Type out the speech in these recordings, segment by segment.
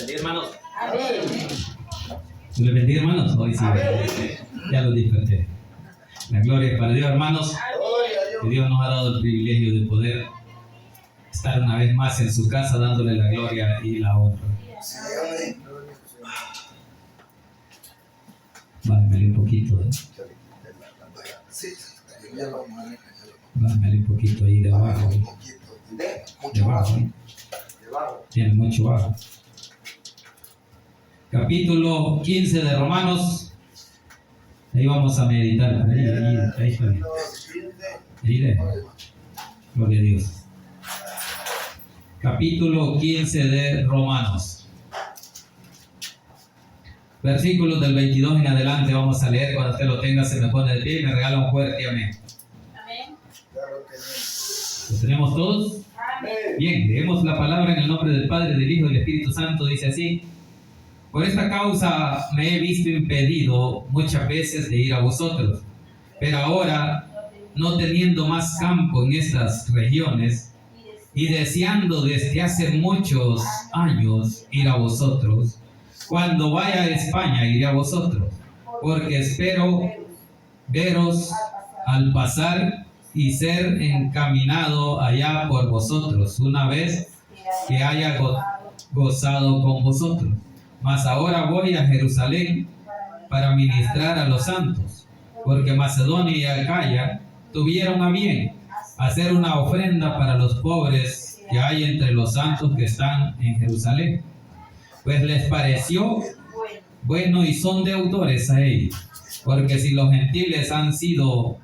bendiga, hermanos. Amén. ¿Les bendiga, hermanos? Hoy sí. Ya lo desperté. La gloria es para Dios, hermanos. Que Dios nos ha dado el privilegio de poder estar una vez más en su casa dándole la gloria y la honra. Bájame un poquito. Bájame un poquito ahí de abajo. De abajo. Tiene mucho bajo. Capítulo 15 de Romanos. Ahí vamos a meditar. Ahí está bien. Gloria a Dios. Capítulo 15 de Romanos. Versículos del 22 en adelante vamos a leer. Cuando usted lo tenga se me pone de pie y me regala un fuerte amén. Amén. ¿Lo tenemos todos? Amén. Bien, leemos la palabra en el nombre del Padre, del Hijo y del Espíritu Santo. Dice así: por esta causa me he visto impedido muchas veces de ir a vosotros, pero ahora, no teniendo más campo en estas regiones, y deseando desde hace muchos años ir a vosotros, cuando vaya a España iré a vosotros, porque espero veros al pasar y ser encaminado allá por vosotros, una vez que haya gozado con vosotros. Mas ahora voy a Jerusalén para ministrar a los santos, porque Macedonia y Acaya tuvieron a bien hacer una ofrenda para los pobres que hay entre los santos que están en Jerusalén. Pues les pareció bueno y son deudores a ellos, porque si los gentiles han sido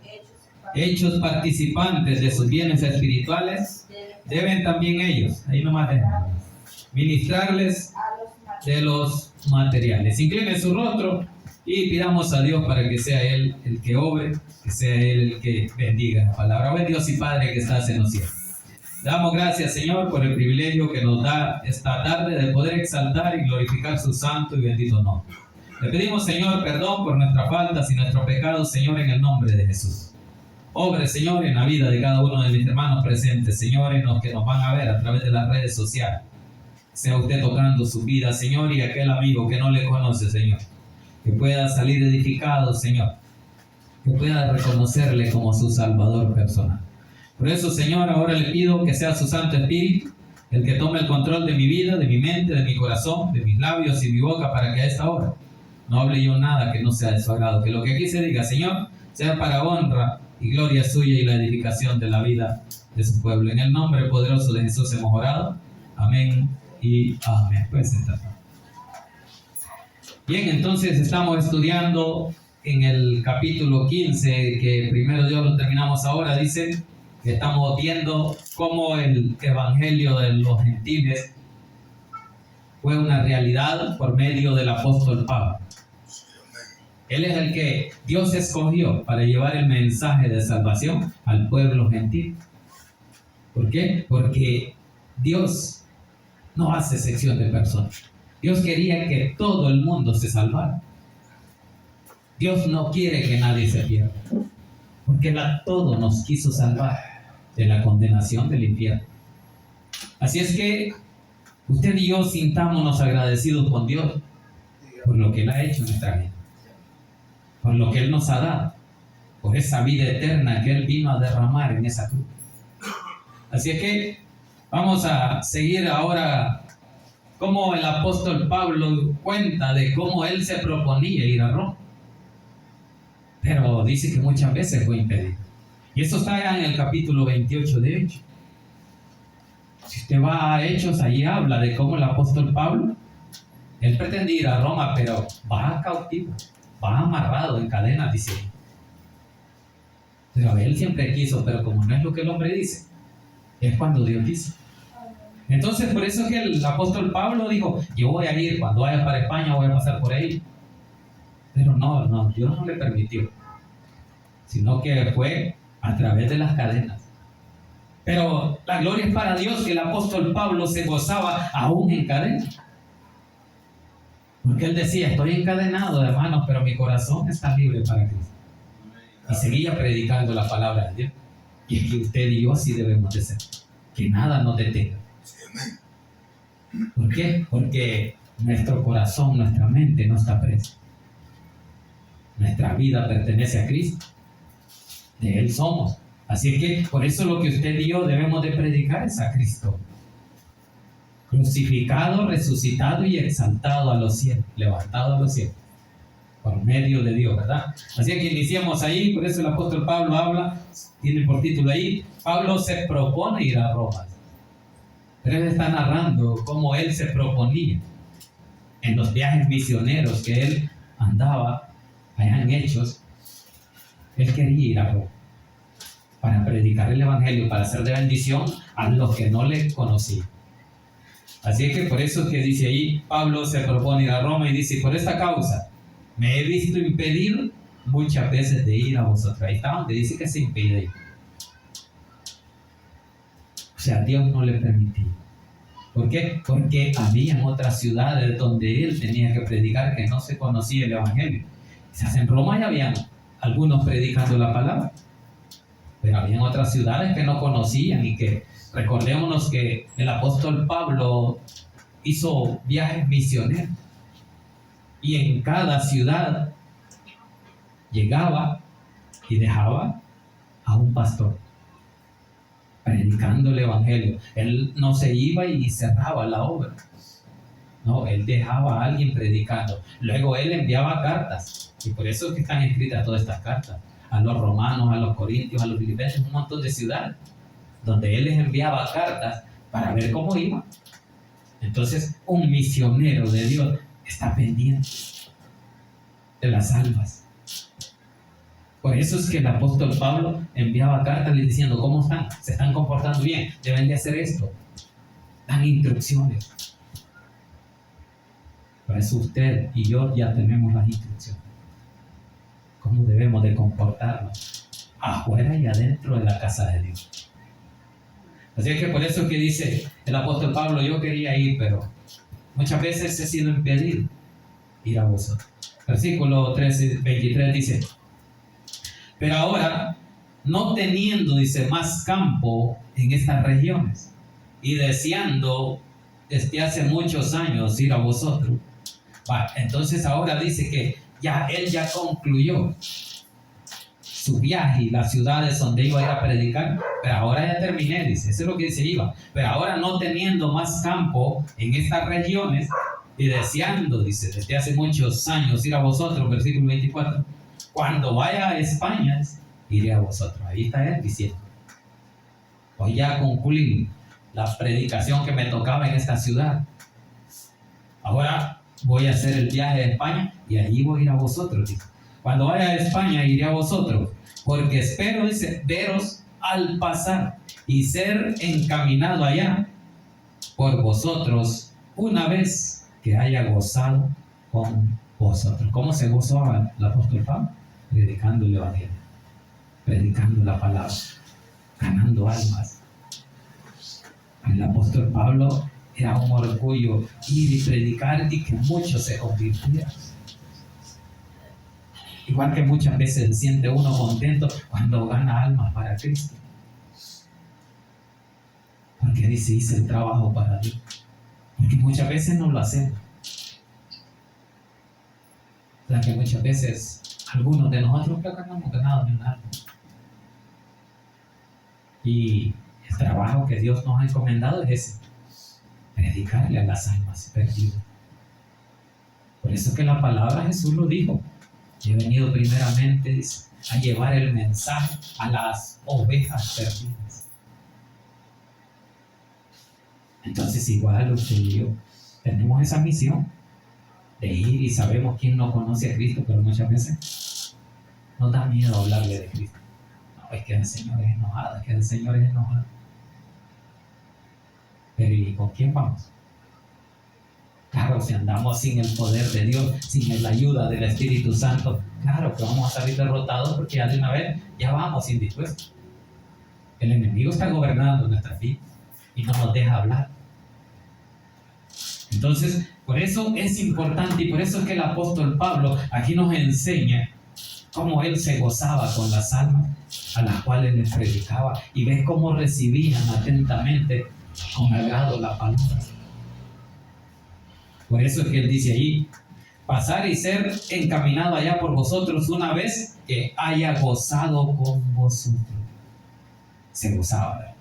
hechos participantes de sus bienes espirituales, deben también ellos, ahí nomás dejan, ministrarles de los materiales. Incline su rostro y pidamos a Dios para que sea Él el que obre, que sea Él el que bendiga la palabra. Buen Dios y Padre que estás en los cielos, damos gracias, Señor, por el privilegio que nos da esta tarde de poder exaltar y glorificar su santo y bendito nombre. Le pedimos, Señor, perdón por nuestras faltas y nuestros pecados, Señor, en el nombre de Jesús. Obre, Señor, en la vida de cada uno de mis hermanos presentes, Señor, en los que nos van a ver a través de las redes sociales. Sea usted tocando su vida, Señor, y aquel amigo que no le conoce, Señor, que pueda salir edificado, Señor, que pueda reconocerle como su Salvador personal. Por eso, Señor, ahora le pido que sea su Santo Espíritu el que tome el control de mi vida, de mi mente, de mi corazón, de mis labios y mi boca, para que a esta hora no hable yo nada que no sea de su agrado. Que lo que aquí se diga, Señor, sea para honra y gloria suya y la edificación de la vida de su pueblo. En el nombre poderoso de Jesús hemos orado. Amén y amén. Pueden sentarse. Bien, entonces estamos estudiando en el capítulo 15, que primero Dios lo terminamos ahora. Dice que estamos viendo cómo el evangelio de los gentiles fue una realidad por medio del apóstol Pablo. Él es el que Dios escogió para llevar el mensaje de salvación al pueblo gentil. ¿Por qué? Porque Dios no hace sección de personas. Dios quería que todo el mundo se salvara. Dios no quiere que nadie se pierda, porque todo nos quiso salvar de la condenación del infierno. Así es que usted y yo sintámonos agradecidos con Dios por lo que Él ha hecho en nuestra vida, por lo que Él nos ha dado, por esa vida eterna que Él vino a derramar en esa cruz. Así es que vamos a seguir ahora cómo el apóstol Pablo cuenta de cómo él se proponía ir a Roma, pero dice que muchas veces fue impedido. Y eso está ya en el capítulo 28 de Hechos. Si usted va a Hechos, allí habla de cómo el apóstol Pablo, él pretendía ir a Roma, pero va cautivo, va amarrado en cadenas, dice. Pero él siempre quiso, pero como no es lo que el hombre dice, es cuando Dios dice. Entonces, por eso es que el apóstol Pablo dijo: yo voy a ir, cuando vaya para España voy a pasar por ahí. Pero no, Dios no le permitió, sino que fue a través de las cadenas. Pero la gloria es para Dios que el apóstol Pablo se gozaba aún en cadena, porque él decía: estoy encadenado, hermanos, pero mi corazón está libre para Cristo. Y seguía predicando la palabra de Dios. Y es que usted y yo así debemos de ser, que nada nos detenga. ¿Por qué? Porque nuestro corazón, nuestra mente no está presa. Nuestra vida pertenece a Cristo. De Él somos. Así que por eso lo que usted y yo debemos de predicar es a Cristo. Crucificado, resucitado y exaltado a los cielos. Levantado a los cielos. Por medio de Dios, ¿verdad? Así que iniciamos ahí. Por eso el apóstol Pablo habla. Tiene por título ahí. Pablo se propone ir a Roma. Pero él está narrando cómo él se proponía en los viajes misioneros que él andaba allá en Hechos. Él quería ir a Roma para predicar el evangelio, para ser de bendición a los que no le conocían. Así que por eso es que dice ahí, Pablo se propone ir a Roma y dice, por esta causa me he visto impedido muchas veces de ir a vosotros. Ahí está donde dice que se impide. O sea, Dios no le permitía. ¿Por qué? Porque había otras ciudades donde él tenía que predicar que no se conocía el evangelio. Quizás en Roma ya habían algunos predicando la palabra, pero había otras ciudades que no conocían y que recordémonos que el apóstol Pablo hizo viajes misioneros y en cada ciudad llegaba y dejaba a un pastor predicando el evangelio. Él no se iba y cerraba la obra. No, él dejaba a alguien predicando. Luego él enviaba cartas. Y por eso es que están escritas todas estas cartas. A los romanos, a los corintios, a los filipenses, un montón de ciudades. Donde él les enviaba cartas para ver cómo iba. Entonces, un misionero de Dios está pendiente de las almas. Por eso es que el apóstol Pablo enviaba cartas diciendo cómo están, se están comportando bien, deben de hacer esto. Dan instrucciones. Por eso usted y yo ya tenemos las instrucciones. Cómo debemos de comportarnos afuera y adentro de la casa de Dios. Así que por eso es que dice el apóstol Pablo, yo quería ir, pero muchas veces he sido impedido ir a vosotros. Versículo 13, 23 dice, pero ahora, no teniendo, dice, más campo en estas regiones y deseando desde hace muchos años ir a vosotros, entonces ahora dice que él ya concluyó su viaje y las ciudades donde iba a ir a predicar, pero ahora ya terminé, dice, eso es lo que dice iba, pero ahora no teniendo más campo en estas regiones y deseando, dice, desde hace muchos años ir a vosotros, versículo 24, cuando vaya a España, iré a vosotros. Ahí está él diciendo, hoy ya concluí la predicación que me tocaba en esta ciudad. Ahora voy a hacer el viaje a España y allí voy a ir a vosotros. Dice. Cuando vaya a España iré a vosotros, porque espero, dice, veros al pasar y ser encaminado allá por vosotros una vez que haya gozado con vosotros. ¿Cómo se gozó el apóstol Pablo? Predicando el evangelio, predicando la palabra, ganando almas. El apóstol Pablo era un orgullo ir y predicar y que muchos se convirtieran. Igual que muchas veces se siente uno contento cuando gana almas para Cristo. Porque dice, hice el trabajo para Dios. Porque muchas veces no lo hacemos. O sea que muchas veces algunos de nosotros creo que no hemos ganado ni un alma. Y el trabajo que Dios nos ha encomendado es ese, predicarle a las almas perdidas. Por eso que la palabra Jesús lo dijo. He venido primeramente a llevar el mensaje a las ovejas perdidas. Entonces igual usted y yo tenemos esa misión de ir y sabemos quién no conoce a Cristo, pero muchas veces nos da miedo hablarle de Cristo. No, es que el Señor es enojado, es que el Señor es enojado. Pero ¿y con quién vamos? Claro, si andamos sin el poder de Dios, sin la ayuda del Espíritu Santo, claro que vamos a salir derrotados porque ya de una vez ya vamos indispuestos. El enemigo está gobernando nuestras vidas y no nos deja hablar. Entonces, por eso es importante y por eso es que el apóstol Pablo aquí nos enseña cómo él se gozaba con las almas a las cuales les predicaba y ves cómo recibían atentamente con agrado la palabra. Por eso es que él dice ahí, pasar y ser encaminado allá por vosotros una vez que haya gozado con vosotros. Se gozaba, ¿verdad?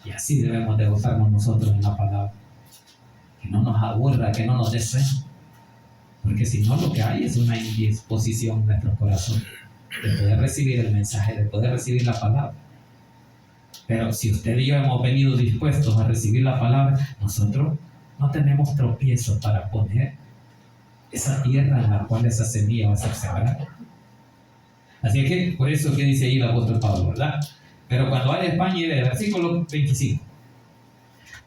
Y así debemos de gozarnos nosotros en la palabra. Que no nos aburra, que no nos desee. Porque si no, lo que hay es una indisposición en nuestro corazón de poder recibir el mensaje, de poder recibir la palabra. Pero si usted y yo hemos venido dispuestos a recibir la palabra, nosotros no tenemos tropiezos para poner esa tierra en la cual esa semilla va a ser sembrada. Así que por eso que dice ahí el apóstol Pablo, ¿verdad? Pero cuando vaya a España, el versículo 25.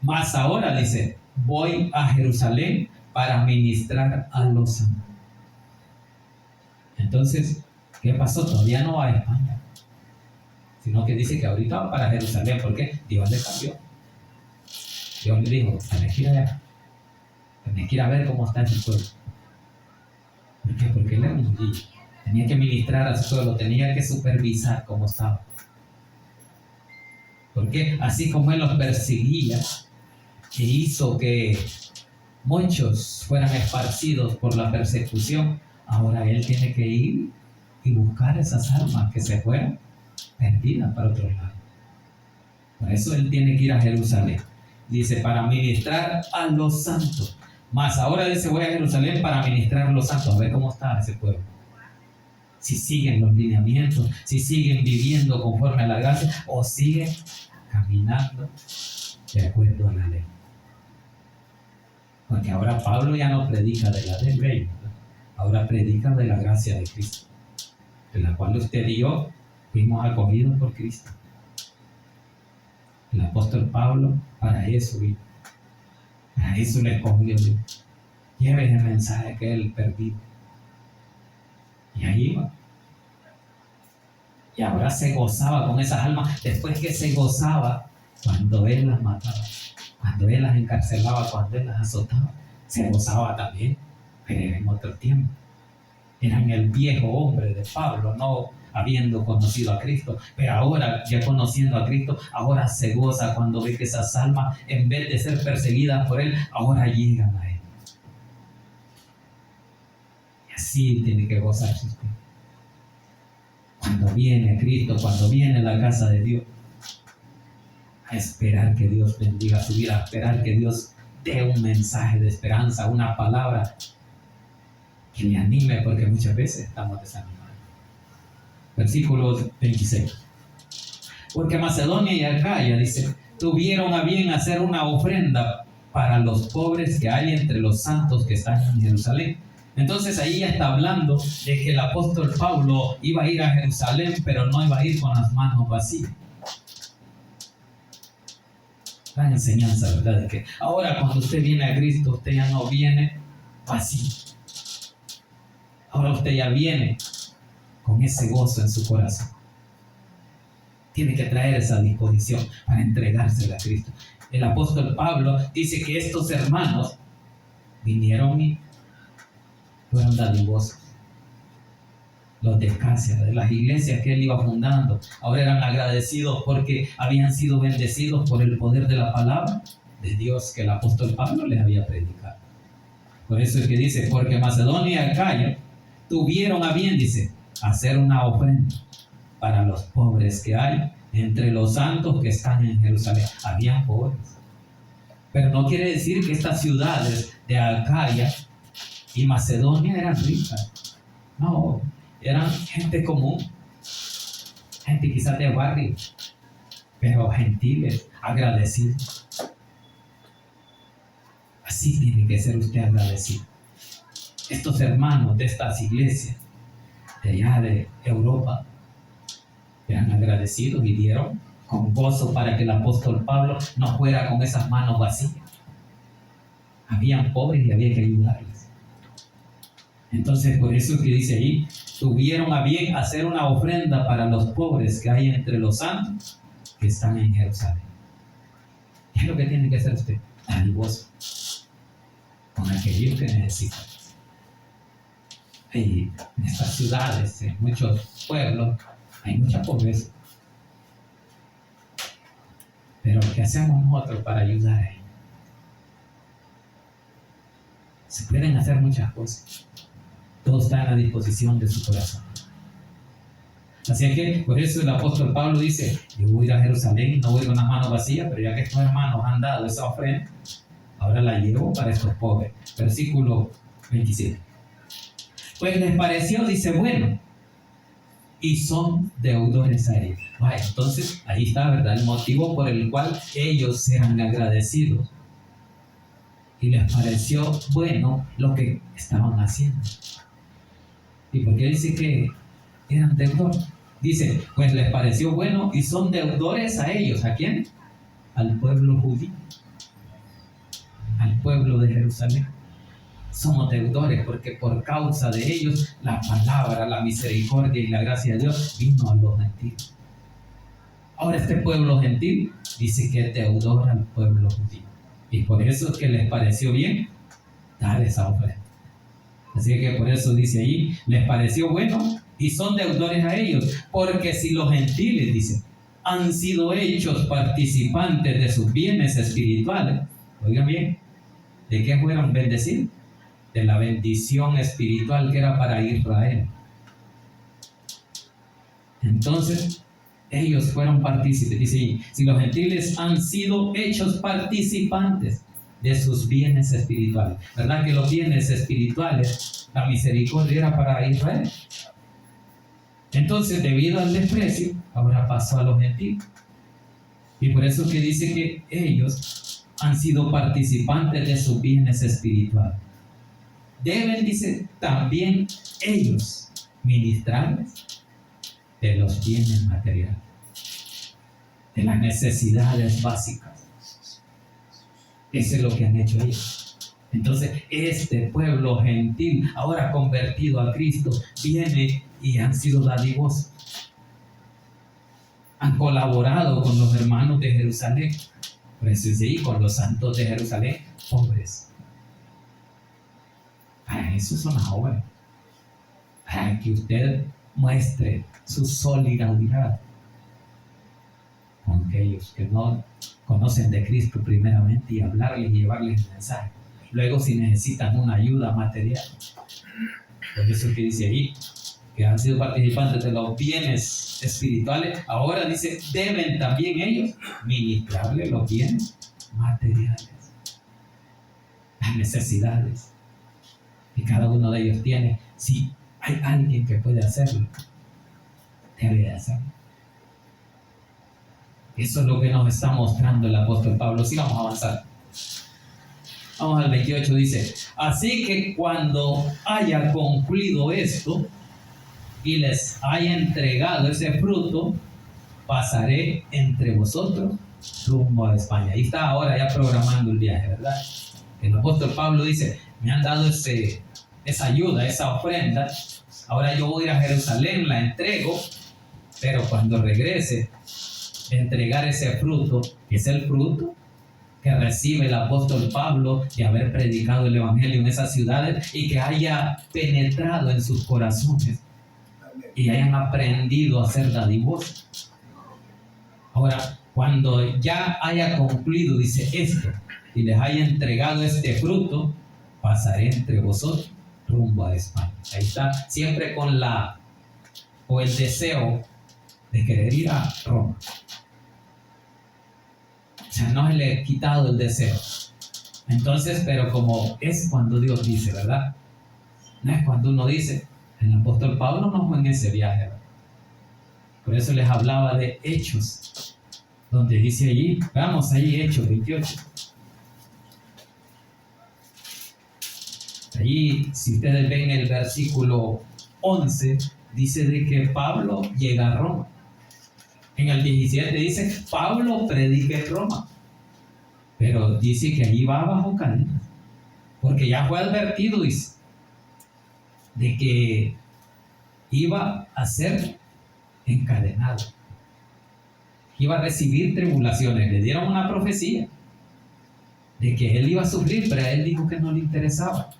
Mas ahora dice, voy a Jerusalén para ministrar a los santos. Entonces, ¿qué pasó? Todavía no va a España, sino que dice que ahorita va para Jerusalén. ¿Por qué? Dios le cambió. Dios le dijo, tenés que ir allá, tenés que ir a ver cómo está ese pueblo. ¿Por qué? Porque él era un niño. Tenía que ministrar a su pueblo, tenía que supervisar cómo estaba. Porque así como él los perseguía e hizo que muchos fueran esparcidos por la persecución, ahora él tiene que ir y buscar esas almas que se fueron perdidas para otro lado. Por eso él tiene que ir a Jerusalén. Dice, para ministrar a los santos. Más ahora dice, voy a Jerusalén para ministrar a los santos. A ver cómo está ese pueblo. Si siguen los lineamientos, si siguen viviendo conforme a la gracia o siguen caminando de acuerdo a la ley. Porque ahora Pablo ya no predica de la ley, ¿verdad? Ahora predica de la gracia de Cristo, de la cual usted y yo fuimos acogidos por Cristo. El apóstol Pablo para eso vino. Para eso le escogió Dios. Lleve el mensaje que él perdió. Y ahí va. Y ahora se gozaba con esas almas. Después que se gozaba cuando él las mataba, cuando él las encarcelaba, cuando él las azotaba, se gozaba también, pero era en otro tiempo. Era en el viejo hombre de Pablo, no habiendo conocido a Cristo, pero ahora, ya conociendo a Cristo, ahora se goza cuando ve que esas almas, en vez de ser perseguidas por él, ahora llegan a él. Y así tiene que gozarse usted. Cuando viene Cristo, cuando viene la casa de Dios, a esperar que Dios bendiga su vida, a esperar que Dios dé un mensaje de esperanza, una palabra que le anime, porque muchas veces estamos desanimados. Versículo 26. Porque Macedonia y Acaya, dice, tuvieron a bien hacer una ofrenda para los pobres que hay entre los santos que están en Jerusalén. Entonces ahí ya está hablando de que el apóstol Pablo iba a ir a Jerusalén, pero no iba a ir con las manos vacías. La enseñanza, ¿verdad? De que ahora cuando usted viene a Cristo, usted ya no viene vacío. Ahora usted ya viene con ese gozo en su corazón. Tiene que traer esa disposición para entregársela a Cristo. El apóstol Pablo dice que estos hermanos vinieron y fueron dadivosos. Los de Acacia, de las iglesias que él iba fundando, ahora eran agradecidos porque habían sido bendecidos por el poder de la palabra de Dios que el apóstol Pablo les había predicado. Por eso es que dice, porque Macedonia y Acaya tuvieron a bien, dice, hacer una ofrenda para los pobres que hay entre los santos que están en Jerusalén. Habían pobres. Pero no quiere decir que estas ciudades de Acaya y Macedonia eran ricas. No, eran gente común, gente quizás de barrio, pero gentiles, agradecidos. Así tiene que ser usted agradecido. Estos hermanos de estas iglesias de allá de Europa eran agradecidos y dieron con gozo para que el apóstol Pablo no fuera con esas manos vacías. Habían pobres y había que ayudarles. Entonces, por eso que dice ahí, tuvieron a bien hacer una ofrenda para los pobres que hay entre los santos que están en Jerusalén. ¿Qué es lo que tiene que hacer usted? Dadivoso con aquellos que necesitan. Y en estas ciudades, en muchos pueblos, hay mucha pobreza. Pero ¿qué hacemos nosotros para ayudar a ellos? Se pueden hacer muchas cosas. Todo está a la disposición de su corazón. Así que por eso el apóstol Pablo dice: yo voy a ir a Jerusalén y no voy con las manos vacías, pero ya que estos hermanos han dado esa ofrenda, ahora la llevo para estos pobres. Versículo 27. Pues les pareció, dice, bueno, y son deudores a ellos. Vaya, entonces ahí está, ¿verdad?, el motivo por el cual ellos eran agradecidos. Y les pareció bueno lo que estaban haciendo. ¿Y por qué dice que eran deudores? Dice, pues les pareció bueno y son deudores a ellos. ¿A quién? Al pueblo judío, al pueblo de Jerusalén. Somos deudores porque por causa de ellos la palabra, la misericordia y la gracia de Dios vino a los gentiles. Ahora este pueblo gentil dice que es deudor al pueblo judío. Y por eso es que les pareció bien dar esa ofrenda. Así que por eso dice ahí, les pareció bueno y son deudores a ellos. Porque si los gentiles, dice, han sido hechos participantes de sus bienes espirituales, oigan bien, ¿de qué fueron bendecidos? De la bendición espiritual que era para Israel. Entonces, ellos fueron partícipes. Dice, si los gentiles han sido hechos participantes de sus bienes espirituales. ¿Verdad que los bienes espirituales, la misericordia era para Israel? Entonces, debido al desprecio, ahora pasó a los gentiles. Y por eso que dice que ellos han sido participantes de sus bienes espirituales. Deben, dice, también ellos ministrarles de los bienes materiales, de las necesidades básicas. Eso es lo que han hecho ellos. Entonces, este pueblo gentil, ahora convertido a Cristo, viene y han sido dadivosos. Han colaborado con los hermanos de Jerusalén. Por eso dice ahí, con los santos de Jerusalén, pobres. Para eso son las obras. Para que usted muestre su solidaridad con aquellos que no conocen de Cristo primeramente y hablarles y llevarles el mensaje. Luego, si necesitan una ayuda material. Por eso que dice ahí, que han sido participantes de los bienes espirituales, ahora dice, deben también ellos ministrarle los bienes materiales, las necesidades que cada uno de ellos tiene. Si hay alguien que puede hacerlo, debe de hacerlo. Eso es lo que nos está mostrando el apóstol Pablo. Sí, vamos a avanzar. Vamos al 28, dice, así que cuando haya concluido esto y les haya entregado ese fruto, pasaré entre vosotros rumbo a España. Ahí está ahora ya programando el viaje, ¿verdad? El apóstol Pablo dice, me han dado esa ayuda, esa ofrenda, ahora yo voy a ir a Jerusalén, la entrego, pero cuando regrese, entregar ese fruto, que es el fruto que recibe el apóstol Pablo de haber predicado el evangelio en esas ciudades y que haya penetrado en sus corazones y hayan aprendido a ser dadivosos. Ahora, cuando ya haya concluido, dice esto, y les haya entregado este fruto, pasaré entre vosotros rumbo a España. Ahí está, siempre con el deseo de querer ir a Roma. O sea, no se le he quitado el deseo. Entonces, pero como es cuando Dios dice, ¿verdad? No es cuando uno dice. El apóstol Pablo no fue en ese viaje, ¿verdad? Por eso les hablaba de Hechos, donde dice allí, vamos allí, Hechos 28. Allí, si ustedes ven el versículo 11, dice de que Pablo llega a Roma. En el 17 dice, Pablo predica en Roma. Pero dice que allí va bajo cadenas. Porque ya fue advertido, dice, de que iba a ser encadenado. Iba a recibir tribulaciones. Le dieron una profecía de que él iba a sufrir, pero a él dijo que no le interesaba.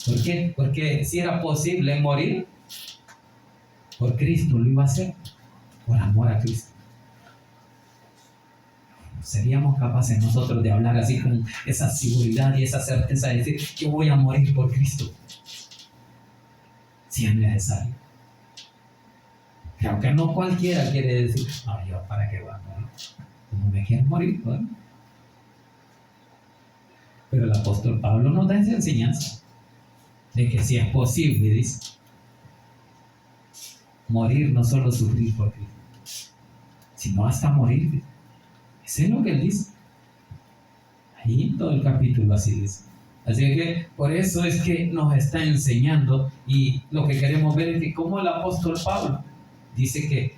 ¿Por qué? Porque si era posible morir, por Cristo lo iba a hacer. Por amor a Cristo. ¿Seríamos capaces nosotros de hablar así con esa seguridad y esa certeza de decir, yo voy a morir por Cristo? Si es necesario. Que aunque no cualquiera quiere decir, no, yo para qué voy a morir. No me quiero morir, ¿no? Pero el apóstol Pablo nos da esa enseñanza de que si es posible, dice, morir, no solo sufrir por Cristo, sino hasta morir. Eso es lo que él dice. Ahí en todo el capítulo así dice. Así que por eso es que nos está enseñando, y lo que queremos ver es que como el apóstol Pablo dice que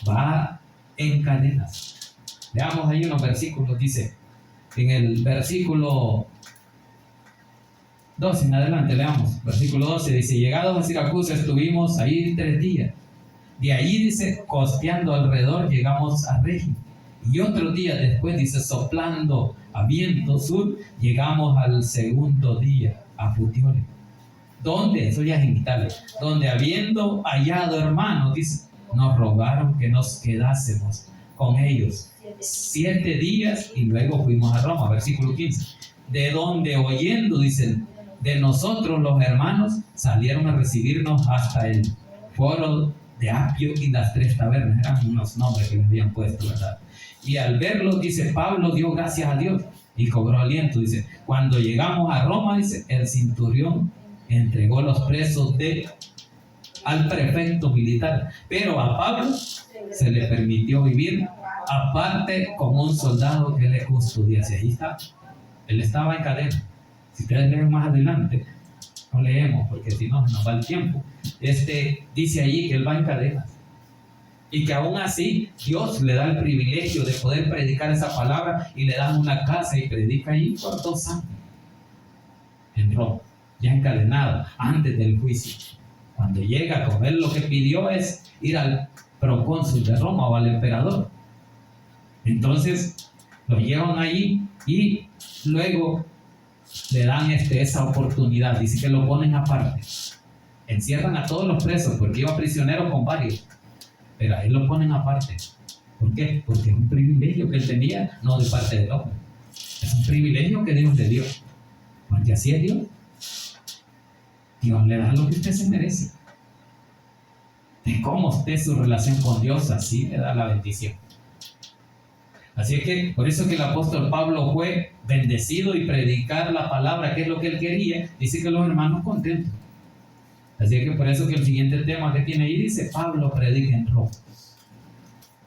va en cadenas. Veamos ahí unos versículos, dice, en el versículo 12 en adelante, leamos, versículo 12, dice, llegados a Siracusa estuvimos ahí 3 días. De ahí, dice, costeando alrededor, llegamos a Regio. Y otro día después, dice, soplando a viento sur, llegamos al segundo día a Puteoli. ¿Dónde? Eso ya es en Italia. Donde habiendo hallado hermanos, dice, nos rogaron que nos quedásemos con ellos 7 días y luego fuimos a Roma. Versículo 15. De donde oyendo, dicen, de nosotros los hermanos salieron a recibirnos hasta el foro de Apio y las 3 tabernas. Eran unos nombres que les habían puesto, ¿verdad? Y al verlo, dice, Pablo dio gracias a Dios y cobró aliento. Dice, cuando llegamos a Roma, dice, el centurión entregó los presos al prefecto militar, pero a Pablo se le permitió vivir aparte con un soldado que le custodiase. Ahí está, él estaba en cadena. Si ustedes leen más adelante, no leemos porque si no nos va el tiempo, dice allí que él va en cadenas y que aún así Dios le da el privilegio de poder predicar esa palabra y le dan una casa y predica allí por 2 años en Roma, ya encadenado antes del juicio. Cuando llega con él, lo que pidió es ir al procónsul de Roma o al emperador. Entonces lo llevan allí y luego le dan esa oportunidad. Dice que lo ponen aparte, encierran a todos los presos porque iba prisionero con varios, pero ahí lo ponen aparte. ¿Por qué? Porque es un privilegio que él tenía, no de parte del hombre, es un privilegio que Dios le dio, porque así es Dios. Dios le da lo que usted se merece. De cómo esté su relación con Dios, así le da la bendición. Así es que por eso que el apóstol Pablo fue bendecido y predicar la palabra, que es lo que él quería. Dice que los hermanos contentos. Así es que por eso que el siguiente tema que tiene ahí dice, Pablo predica en Roma.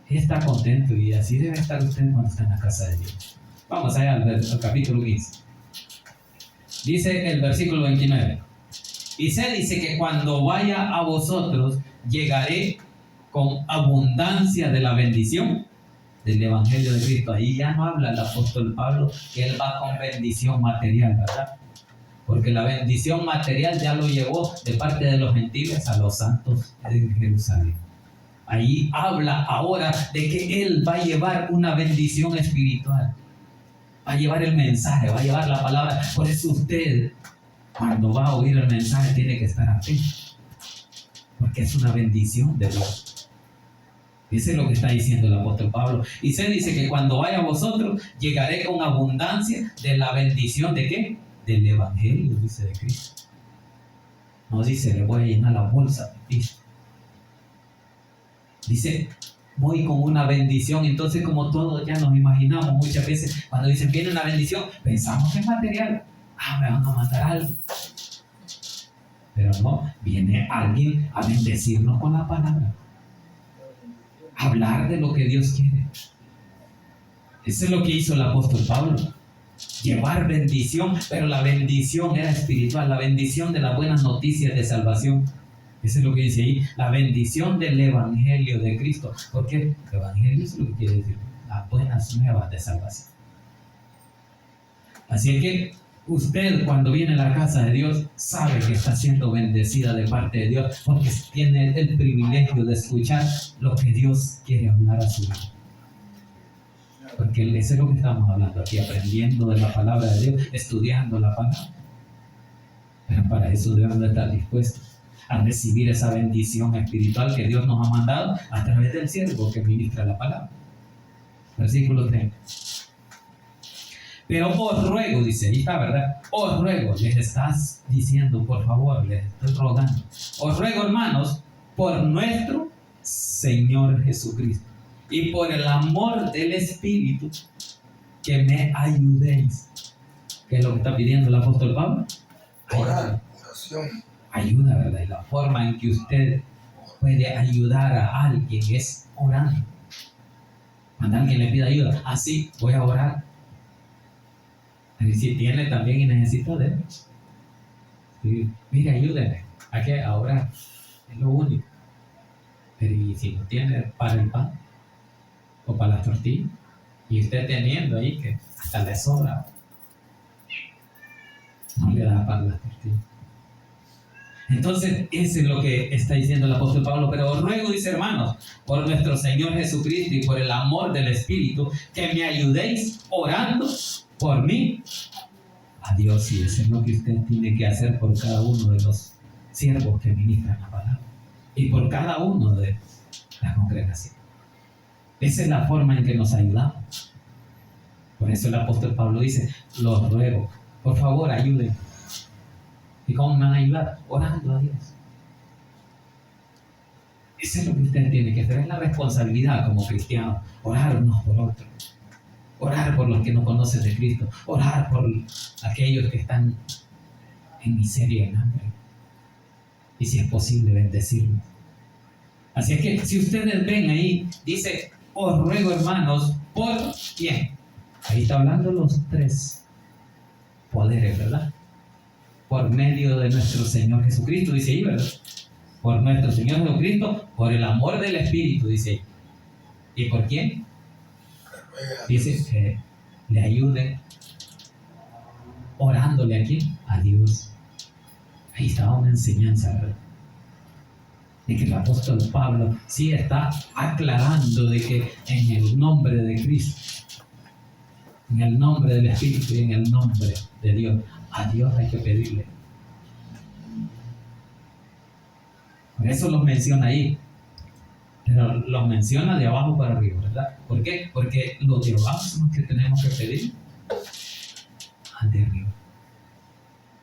Él está contento y así debe estar usted cuando está en la casa de Dios. Vamos allá al capítulo 15. Dice el versículo 29. Y se dice que cuando vaya a vosotros, llegaré con abundancia de la bendición del Evangelio de Cristo. Ahí ya no habla el apóstol Pablo que él va con bendición material, ¿verdad? Porque la bendición material ya lo llevó de parte de los gentiles a los santos de Jerusalén. Ahí habla ahora de que él va a llevar una bendición espiritual, va a llevar el mensaje, va a llevar la palabra. Por eso usted, cuando va a oír el mensaje, tiene que estar atento, porque es una bendición de Dios. Eso es lo que está diciendo el apóstol Pablo. Y se dice que cuando vaya a vosotros, llegaré con abundancia de la bendición ¿de qué? Del Evangelio, dice, de Cristo. No dice, le voy a llenar la bolsa, dice, voy con una bendición. Entonces, como todos ya nos imaginamos, muchas veces cuando dicen viene una bendición, pensamos que es material. Me van a mandar algo. Pero no, viene alguien a bendecirnos con la palabra, hablar de lo que Dios quiere. Eso es lo que hizo el apóstol Pablo, llevar bendición, pero la bendición era espiritual, la bendición de las buenas noticias de salvación. Eso es lo que dice ahí, la bendición del Evangelio de Cristo. Porque el Evangelio es lo que quiere decir, las buenas nuevas de salvación. Así es que usted, cuando viene a la casa de Dios, sabe que está siendo bendecida de parte de Dios, porque tiene el privilegio de escuchar lo que Dios quiere hablar a su vida. Porque eso es lo que estamos hablando aquí, aprendiendo de la palabra de Dios, estudiando la palabra. Pero para eso debemos de estar dispuestos a recibir esa bendición espiritual que Dios nos ha mandado a través del siervo que ministra la palabra. Versículo 30. Pero os ruego, dice, ahí está, ¿verdad? Os ruego, les estás diciendo, por favor, les estoy rogando. Os ruego, hermanos, por nuestro Señor Jesucristo y por el amor del Espíritu, que me ayudéis. ¿Qué es lo que está pidiendo el apóstol Pablo? Orar, oración. Ayuda, ¿verdad? Y la forma en que usted puede ayudar a alguien es orando. Cuando alguien le pide ayuda, así voy a orar. Y si tiene también y necesita de él, sí, mire, ayúdeme a orar, es lo único. Pero y si no tiene para el pan o para las tortillas, y usted teniendo ahí que hasta le sobra, no le da para las tortillas. Entonces, eso es lo que está diciendo el apóstol Pablo. Pero os ruego, dice, hermanos, por nuestro Señor Jesucristo y por el amor del Espíritu, que me ayudéis orando por mí a Dios. Y eso es lo que usted tiene que hacer por cada uno de los siervos que ministran la palabra y por cada uno de la congregación. Esa es la forma en que nos ayudamos. Por eso el apóstol Pablo dice, los ruego, por favor, ayúdenme. ¿Y cómo me van a ayudar? Orando a Dios. Eso es lo que usted tiene que hacer, es la responsabilidad como cristiano, orar unos por otros. Orar por los que no conocen de Cristo. Orar por aquellos que están en miseria y en hambre. Y si es posible, bendecirlos. Así es que si ustedes ven ahí, dice, os ruego, hermanos, ¿por quién? Ahí está hablando los tres poderes, ¿verdad? Por medio de nuestro Señor Jesucristo, dice ahí, ¿verdad? Por nuestro Señor Jesucristo, por el amor del Espíritu, dice ahí. ¿Y por quién? Dice que le ayuden orándole a quién, a Dios. Ahí estaba una enseñanza, ¿verdad? De que el apóstol Pablo sí está aclarando de que en el nombre de Cristo, en el nombre del Espíritu y en el nombre de Dios, a Dios hay que pedirle. Por eso los menciona ahí. Pero los menciona de abajo para arriba, ¿verdad? ¿Por qué? Porque los de abajo son los que tenemos que pedir al de arriba.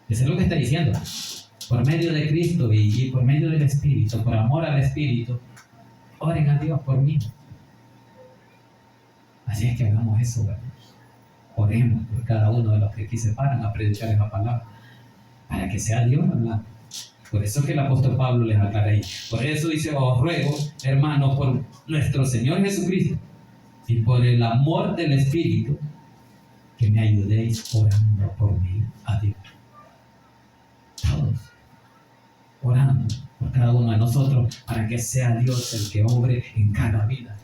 Eso es lo que está diciendo. Por medio de Cristo y por medio del Espíritu, por amor al Espíritu, oren a Dios por mí. Así es que hagamos eso, ¿verdad? Oremos por cada uno de los que aquí se paran a predicar esa palabra, para que sea Dios hablando. Por eso que el apóstol Pablo les aclara ahí. Por eso dice, os ruego, hermanos, por nuestro Señor Jesucristo y por el amor del Espíritu, que me ayudéis orando por mí a Dios. Todos orando por cada uno de nosotros, para que sea Dios el que obre en cada vida.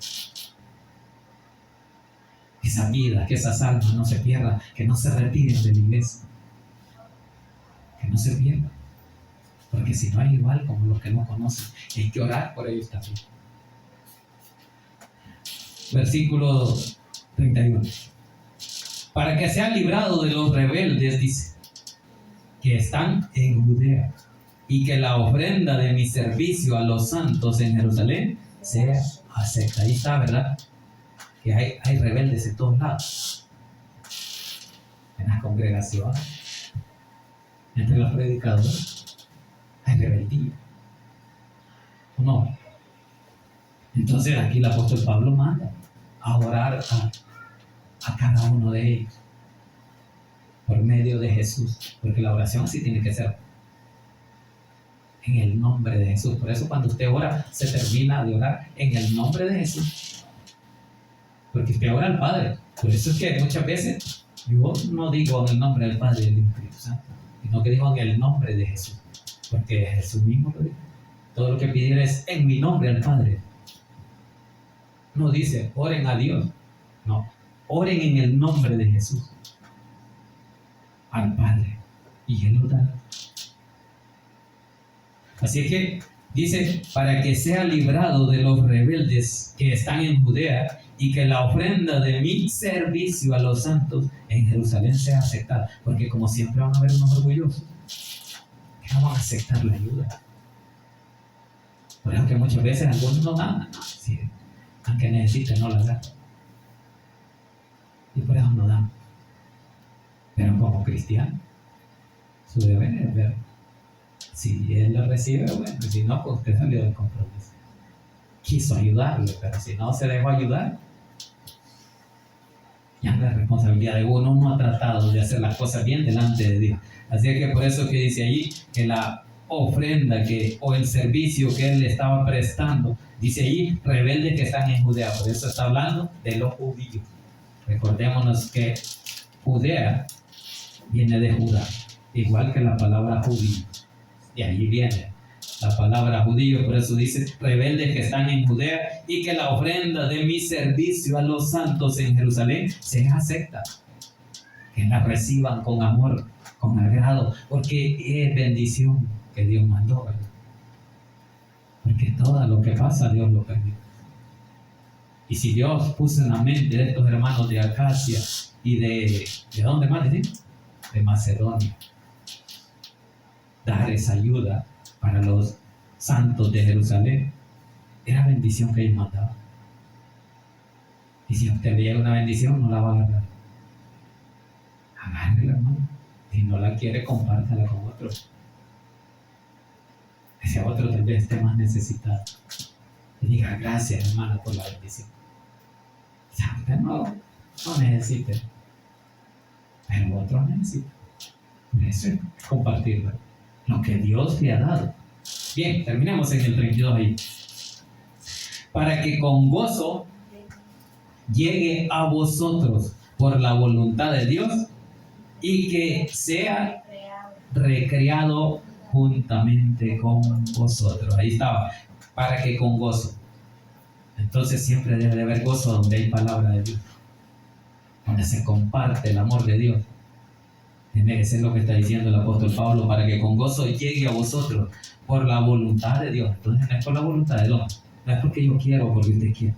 Esa vida, que esas almas no se pierdan, que no se retiren de la iglesia, que no se pierdan. Porque si no, es igual como los que no conocen. Y hay que orar por ellos también. Versículo 31. Para que sean librados de los rebeldes, dice, que están en Judea, y que la ofrenda de mi servicio a los santos en Jerusalén sea acepta. Ahí está, ¿verdad? Que hay rebeldes en todos lados. En las congregaciones, entre los predicadores. Hay rebeldía. ¿O no? Entonces aquí el apóstol Pablo manda a orar a cada uno de ellos por medio de Jesús, porque la oración así tiene que ser en el nombre de Jesús. Por eso cuando usted ora, se termina de orar en el nombre de Jesús, porque usted ora al Padre. Por eso es que muchas veces yo no digo en el nombre del Padre y del Espíritu Santo, sino que digo en el nombre de Jesús. Porque Jesús mismo lo dijo. Todo lo que pidieres en mi nombre al Padre. No dice, oren a Dios. No, oren en el nombre de Jesús al Padre. Y Él lo dará. Así es que dice, para que sea librado de los rebeldes que están en Judea, y que la ofrenda de mi servicio a los santos en Jerusalén sea aceptada. Porque como siempre van a haber unos orgullosos, no van a aceptar la ayuda. Por eso que muchas veces algunos no dan, sí, aunque necesiten, no la dan. Y por eso no dan. Pero como cristiano, su deber es ver. Si él lo recibe, bueno, si no, pues usted salió del compromiso. Quiso ayudarle, pero si no se dejó ayudar, ya no es responsabilidad de uno. Uno ha tratado de hacer las cosas bien delante de Dios. Así que por eso que dice allí que la ofrenda o el servicio que él le estaba prestando, dice allí, rebeldes que están en Judea. Por eso está hablando de los judíos. Recordémonos que Judea viene de Judá, igual que la palabra judío. Y ahí viene la palabra judío, por eso dice, rebeldes que están en Judea, y que la ofrenda de mi servicio a los santos en Jerusalén sea acepta. Que la reciban con amor, con agrado, porque es bendición que Dios mandó, ¿verdad? Porque todo lo que pasa Dios lo permite. Y si Dios puso en la mente de estos hermanos de Acacia y ¿de dónde más decir? De Macedonia, dar esa ayuda para los santos de Jerusalén, era bendición que ellos mandaban. Y si a usted le llega una bendición, no la va a agarrar. Agárrela, hermano. Si no la quiere, compártala con otro. Ese otro tal vez esté más necesitado. Y diga, gracias, hermano, por la bendición. O sea, usted no necesite, pero otro necesita. Por eso es compartirlo. Lo que Dios le ha dado. Bien, terminemos en el 32 ahí. Para que con gozo llegue a vosotros por la voluntad de Dios y que sea recreado juntamente con vosotros. Ahí estaba, para que con gozo. Entonces siempre debe de haber gozo donde hay palabra de Dios, donde se comparte el amor de Dios. Eso es lo que está diciendo el apóstol Pablo, para que con gozo llegue a vosotros por la voluntad de Dios. Entonces no es por la voluntad del hombre, no es porque yo quiero o porque usted quiere,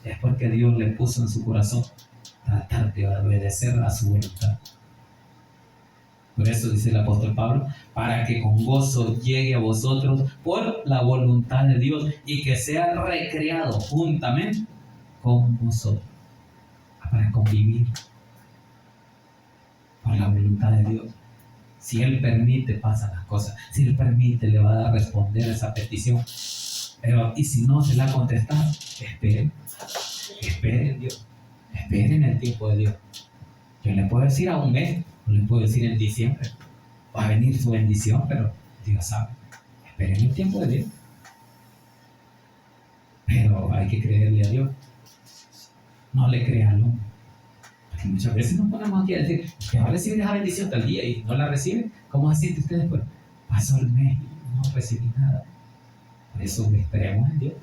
es porque Dios le puso en su corazón tratar de obedecer a su voluntad. Por eso dice el apóstol Pablo, para que con gozo llegue a vosotros por la voluntad de Dios y que sea recreado juntamente con vosotros, para convivir por la voluntad de Dios. Si Él permite, pasan las cosas. Si Él permite, le va a responder esa petición. Pero, y si no se la ha contestado, esperen en Dios, esperen el tiempo de Dios. Yo le puedo decir a un mes, o le puedo decir en diciembre, va a venir su bendición, pero Dios sabe. Esperen el tiempo de Dios. Pero hay que creerle a Dios. No le crea al hombre. Porque muchas veces nos ponemos aquí a decir que va a recibir esa bendición tal día y no la recibe. ¿Cómo se siente usted después? Pasó el mes y no recibí nada. Por eso esperemos en Dios.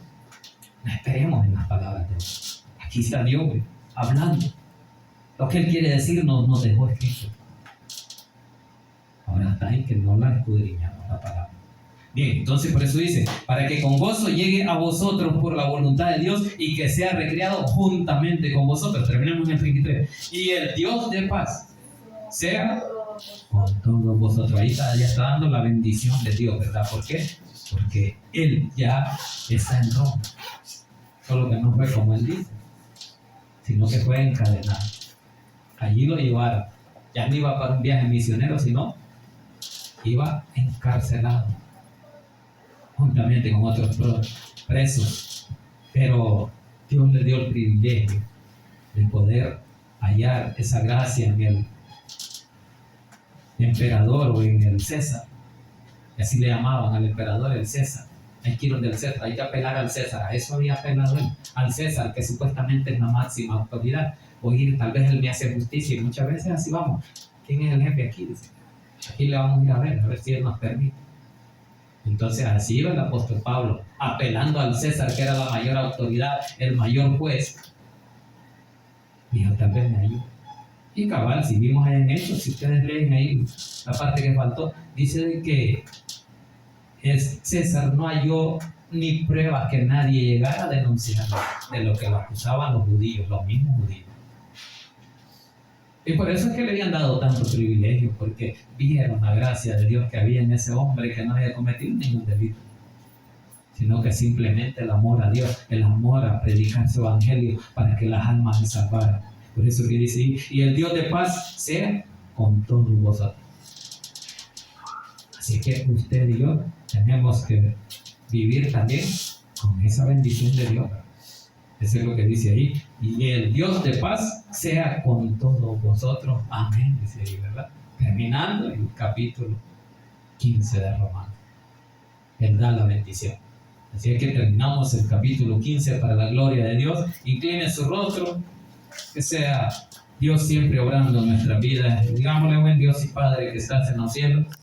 No esperemos en las palabras de Dios. Aquí está Dios hablando. Lo que Él quiere decir nos dejó escrito. Ahora está en que no la escudriñamos la palabra. Bien, entonces por eso dice, para que con gozo llegue a vosotros por la voluntad de Dios y que sea recreado juntamente con vosotros. Terminemos en el 33. Y el Dios de paz sea con todos vosotros. Ahí ya está dando la bendición de Dios, ¿verdad? ¿Por qué? Porque Él ya está en Roma. Solo que no fue como Él dice, sino que fue encadenado. Allí lo llevaron. Ya no iba para un viaje misionero, sino iba encarcelado juntamente con otros presos. Pero Dios le dio el privilegio de poder hallar esa gracia en el emperador o en el César. Y así le llamaban al emperador el César. Hay que ir donde el César, hay que apelar al César. A eso había apelado él, al César, que supuestamente es la máxima autoridad. Oír, tal vez él me hace justicia, y muchas veces así vamos. ¿Quién es el jefe aquí? Dice, aquí le vamos a ir a ver si él nos permite. Entonces así iba el apóstol Pablo, apelando al César, que era la mayor autoridad, el mayor juez. Dijo, tal vez me ayude. Y cabal, si vimos ahí en Hechos, si ustedes leen ahí la parte que faltó, dice de que César no halló ni pruebas que nadie llegara a denunciar de lo que lo acusaban los judíos, los mismos judíos. Y por eso es que le habían dado tantos privilegios, porque vieron la gracia de Dios que había en ese hombre, que no había cometido ningún delito, sino que simplemente el amor a Dios, el amor a predicar su evangelio para que las almas se salvaran. Por eso que dice ahí, y el Dios de paz sea con todos vosotros. Así que usted y yo tenemos que vivir también con esa bendición de Dios. Eso es lo que dice ahí. Y el Dios de paz sea con todos vosotros. Amén, dice ahí, ¿verdad? Terminando el capítulo 15 de Romanos. Él da la bendición. Así es que terminamos el capítulo 15 para la gloria de Dios. Incline su rostro. Que sea Dios siempre obrando en nuestra vida. Digámosle, buen Dios y Padre que estás en los cielos.